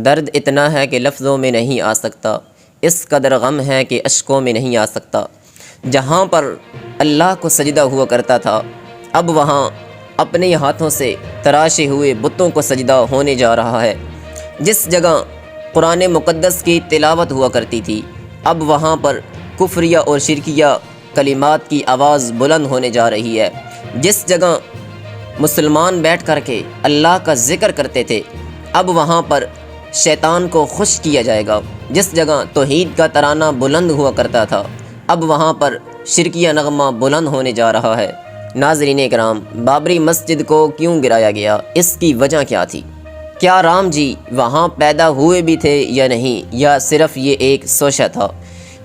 درد اتنا ہے کہ لفظوں میں نہیں آ سکتا، اس قدر غم ہے کہ اشکوں میں نہیں آ سکتا۔ جہاں پر اللہ کو سجدہ ہوا کرتا تھا، اب وہاں اپنے ہاتھوں سے تراشے ہوئے بتوں کو سجدہ ہونے جا رہا ہے۔ جس جگہ قرآن مقدس کی تلاوت ہوا کرتی تھی، اب وہاں پر کفریہ اور شرکیہ کلمات کی آواز بلند ہونے جا رہی ہے۔ جس جگہ مسلمان بیٹھ کر کے اللہ کا ذکر کرتے تھے، اب وہاں پر شیطان کو خوش کیا جائے گا۔ جس جگہ توحید کا ترانہ بلند ہوا کرتا تھا، اب وہاں پر شرکیہ نغمہ بلند ہونے جا رہا ہے۔ ناظرین کرام، بابری مسجد کو کیوں گرایا گیا؟ اس کی وجہ کیا تھی؟ کیا رام جی وہاں پیدا ہوئے بھی تھے یا نہیں، یا صرف یہ ایک سوچا تھا؟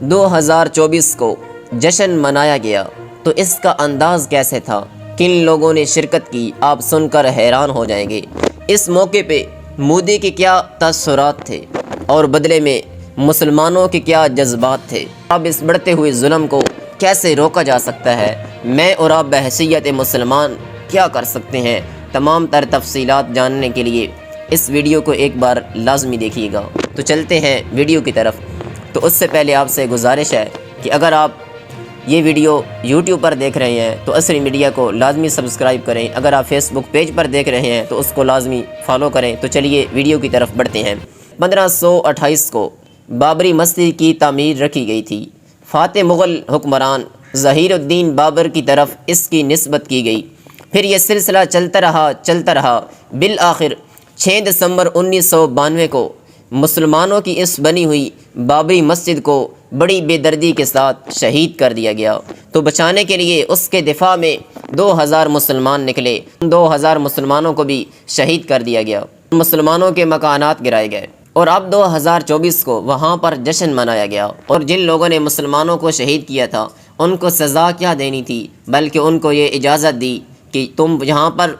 2024 کو جشن منایا گیا تو اس کا انداز کیسے تھا؟ کن لوگوں نے شرکت کی؟ آپ سن کر حیران ہو جائیں گے۔ اس موقع پہ مودی کے کیا تاثرات تھے اور بدلے میں مسلمانوں کے کیا جذبات تھے؟ اب اس بڑھتے ہوئے ظلم کو کیسے روکا جا سکتا ہے؟ میں اور آپ بحیثیت مسلمان کیا کر سکتے ہیں؟ تمام تر تفصیلات جاننے کے لیے اس ویڈیو کو ایک بار لازمی دیکھیے گا۔ تو چلتے ہیں ویڈیو کی طرف۔ تو اس سے پہلے آپ سے گزارش ہے کہ اگر آپ یہ ویڈیو یوٹیوب پر دیکھ رہے ہیں تو عصری میڈیا کو لازمی سبسکرائب کریں۔ اگر آپ فیس بک پیج پر دیکھ رہے ہیں تو اس کو لازمی فالو کریں۔ تو چلیے ویڈیو کی طرف بڑھتے ہیں۔ 1528 کو بابری مسجد کی تعمیر رکھی گئی تھی۔ فاتح مغل حکمران ظہیر الدین بابر کی طرف اس کی نسبت کی گئی۔ پھر یہ سلسلہ چلتا رہا۔ بالآخر 6 دسمبر 1992 کو مسلمانوں کی اس بنی ہوئی بابری مسجد کو بڑی بے دردی کے ساتھ شہید کر دیا گیا۔ تو بچانے کے لیے اس کے دفاع میں 2000 مسلمان نکلے۔ 2000 مسلمانوں کو بھی شہید کر دیا گیا۔ مسلمانوں کے مکانات گرائے گئے، اور اب 2024 کو وہاں پر جشن منایا گیا۔ اور جن لوگوں نے مسلمانوں کو شہید کیا تھا، ان کو سزا کیا دینی تھی؟ بلکہ ان کو یہ اجازت دی کہ تم یہاں پر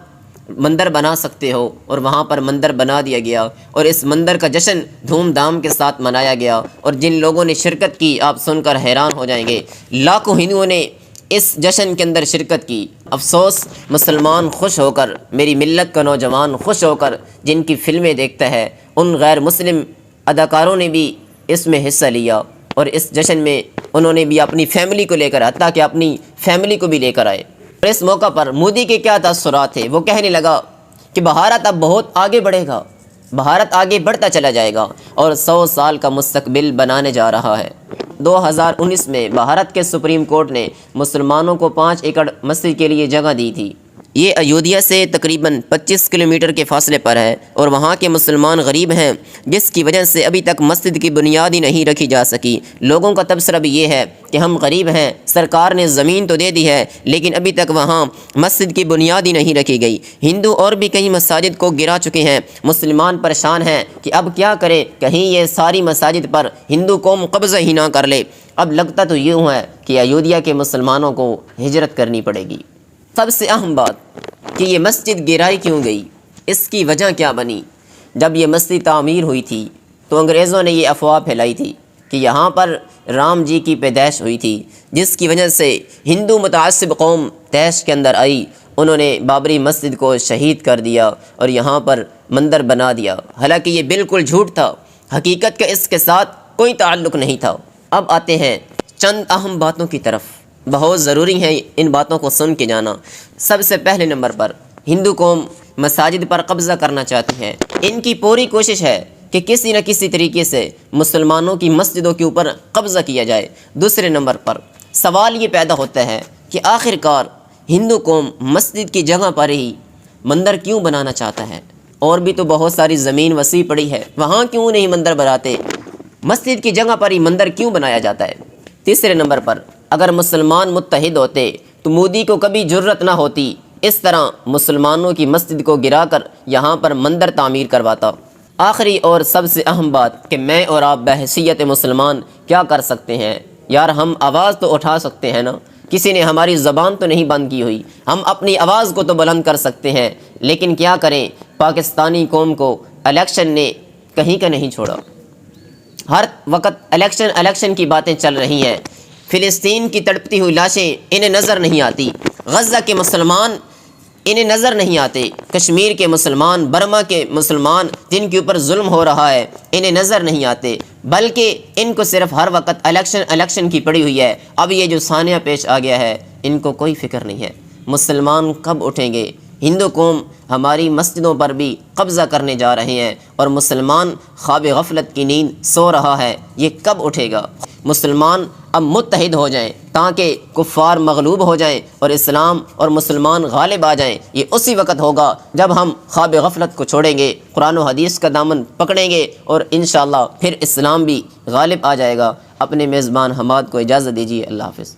مندر بنا سکتے ہو، اور وہاں پر مندر بنا دیا گیا، اور اس مندر کا جشن دھوم دھام کے ساتھ منایا گیا۔ اور جن لوگوں نے شرکت کی، آپ سن کر حیران ہو جائیں گے، لاکھوں ہندوؤں نے اس جشن کے اندر شرکت کی۔ افسوس، مسلمان خوش ہو کر، میری ملت کا نوجوان خوش ہو کر جن کی فلمیں دیکھتا ہے، ان غیر مسلم اداکاروں نے بھی اس میں حصہ لیا، اور اس جشن میں انہوں نے بھی اپنی فیملی کو لے کر، حتیٰ کہ اپنی فیملی کو بھی لے کر آئے۔ اور اس موقع پر مودی کے کیا تاثرات تھے؟ وہ کہنے لگا کہ بھارت اب بہت آگے بڑھے گا، بھارت آگے بڑھتا چلا جائے گا اور 100 سال کا مستقبل بنانے جا رہا ہے۔ 2019 میں بھارت کے سپریم کورٹ نے مسلمانوں کو 5 ایکڑ مسجد کے لیے جگہ دی تھی۔ یہ ایودھیا سے تقریباً 25 کلومیٹر کے فاصلے پر ہے، اور وہاں کے مسلمان غریب ہیں، جس کی وجہ سے ابھی تک مسجد کی بنیاد ہی نہیں رکھی جا سکی۔ لوگوں کا تبصرہ بھی یہ ہے کہ ہم غریب ہیں، سرکار نے زمین تو دے دی ہے، لیکن ابھی تک وہاں مسجد کی بنیاد ہی نہیں رکھی گئی۔ ہندو اور بھی کئی مساجد کو گرا چکے ہیں۔ مسلمان پریشان ہیں کہ اب کیا کریں، کہیں یہ ساری مساجد پر ہندو قوم قبضہ ہی نہ کر لے۔ اب لگتا تو یوں ہے کہ ایودھیا کے مسلمانوں کو ہجرت کرنی پڑے گی۔ سب سے اہم بات کہ یہ مسجد گرائی کیوں گئی، اس کی وجہ کیا بنی؟ جب یہ مسجد تعمیر ہوئی تھی تو انگریزوں نے یہ افواہ پھیلائی تھی کہ یہاں پر رام جی کی پیدائش ہوئی تھی، جس کی وجہ سے ہندو متعصب قوم تیش کے اندر آئی۔ انہوں نے بابری مسجد کو شہید کر دیا اور یہاں پر مندر بنا دیا، حالانکہ یہ بالکل جھوٹ تھا، حقیقت کا اس کے ساتھ کوئی تعلق نہیں تھا۔ اب آتے ہیں چند اہم باتوں کی طرف، بہت ضروری ہے ان باتوں کو سن کے جانا۔ سب سے پہلے نمبر پر ہندو قوم مساجد پر قبضہ کرنا چاہتی ہے۔ ان کی پوری کوشش ہے کہ کسی نہ کسی طریقے سے مسلمانوں کی مسجدوں کے اوپر قبضہ کیا جائے۔ دوسرے نمبر پر سوال یہ پیدا ہوتا ہے کہ آخر کار ہندو قوم مسجد کی جگہ پر ہی مندر کیوں بنانا چاہتا ہے؟ اور بھی تو بہت ساری زمین وسیع پڑی ہے، وہاں کیوں نہیں مندر بناتے؟ مسجد کی جگہ پر ہی مندر کیوں بنایا جاتا ہے؟ تیسرے نمبر پر اگر مسلمان متحد ہوتے تو مودی کو کبھی جرت نہ ہوتی اس طرح مسلمانوں کی مسجد کو گرا کر یہاں پر مندر تعمیر کرواتا۔ آخری اور سب سے اہم بات کہ میں اور آپ بحیثیت مسلمان کیا کر سکتے ہیں؟ یار ہم آواز تو اٹھا سکتے ہیں نا، کسی نے ہماری زبان تو نہیں بند کی ہوئی، ہم اپنی آواز کو تو بلند کر سکتے ہیں، لیکن کیا کریں، پاکستانی قوم کو الیکشن نے کہیں کا نہیں چھوڑا۔ ہر وقت الیکشن کی باتیں چل رہی ہیں، فلسطین کی تڑپتی ہوئی لاشیں انہیں نظر نہیں آتی، غزہ کے مسلمان انہیں نظر نہیں آتے۔ کشمیر کے مسلمان، برما کے مسلمان جن کے اوپر ظلم ہو رہا ہے، انہیں نظر نہیں آتے، بلکہ ان کو صرف ہر وقت الیکشن کی پڑی ہوئی ہے۔ اب یہ جو سانحہ پیش آ گیا ہے، ان کو کوئی فکر نہیں ہے مسلمان کب اٹھیں گے۔ ہندو قوم ہماری مسجدوں پر بھی قبضہ کرنے جا رہے ہیں، اور مسلمان خواب غفلت کی نیند سو رہا ہے، یہ کب اٹھے گا؟ مسلمان اب متحد ہو جائیں تاکہ کفار مغلوب ہو جائیں اور اسلام اور مسلمان غالب آ جائیں۔ یہ اسی وقت ہوگا جب ہم خواب غفلت کو چھوڑیں گے، قرآن و حدیث کا دامن پکڑیں گے، اور انشاءاللہ پھر اسلام بھی غالب آ جائے گا۔ اپنے میزبان حماد کو اجازت دیجیے، اللہ حافظ۔